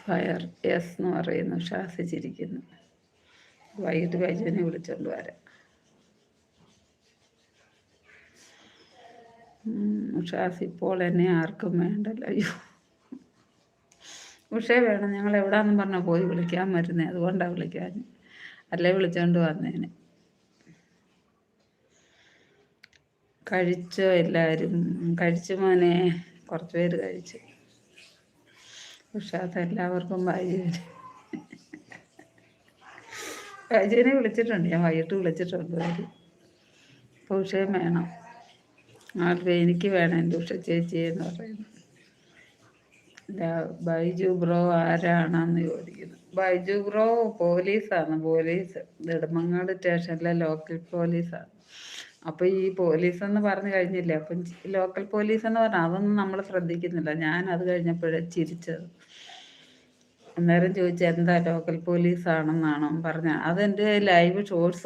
Fire yes എന്ന് പറയുന്നു. ശ്വാസിച്ചിരിക്കുന്നു. വൈകിട്ട് ബൈജുവിനെ വിളിച്ചോണ്ട് വരാം. ഉഷാസ് ഇപ്പോൾ എന്നെ ആർക്കും വേണ്ടല്ലോ. അയ്യോ, ഉഷേ വേണം, ഞങ്ങൾ എവിടാന്നും പറഞ്ഞാൽ പോയി വിളിക്കാൻ വരുന്നേ, അതുകൊണ്ടാണ് വിളിക്കാൻ. അല്ലേ വിളിച്ചോണ്ട് വന്നേനെ. കഴിച്ചോ എല്ലാവരും? കഴിച്ചു മോനെ, കുറച്ച് പേര് കഴിച്ചു. ഉഷാസ് എല്ലാവർക്കും ബൈജുവിനെ വിളിച്ചിട്ടുണ്ട്, ഞാൻ വൈകിട്ട് വിളിച്ചിട്ടുണ്ട്. അപ്പോൾ ഉഷയും വേണം. എനിക്ക് വേണം എൻ്റെ ഉഷ ചേച്ചി എന്ന് പറയുന്നു. ബൈജു ബ്രോ ആരാണെന്ന് ചോദിക്കുന്നു. ബൈജു ബ്രോ പോലീസാണ്, പോലീസ് നെടുമങ്ങാട് സ്റ്റേഷനിലെ ലോക്കൽ പോലീസാണ്. അപ്പോൾ ഈ പോലീസ് എന്ന് പറഞ്ഞു കഴിഞ്ഞില്ലേ, അപ്പം ലോക്കൽ പോലീസ് എന്ന് പറഞ്ഞാൽ അതൊന്നും നമ്മൾ ശ്രദ്ധിക്കുന്നില്ല. ഞാൻ അത് കഴിഞ്ഞപ്പോഴേ ചിരിച്ചത്. അന്നേരം ചോദിച്ചു എന്താ ലോക്കൽ പോലീസാണെന്നാണോ പറഞ്ഞ. അതെൻ്റെ ലൈവ് ഷോർട്സ്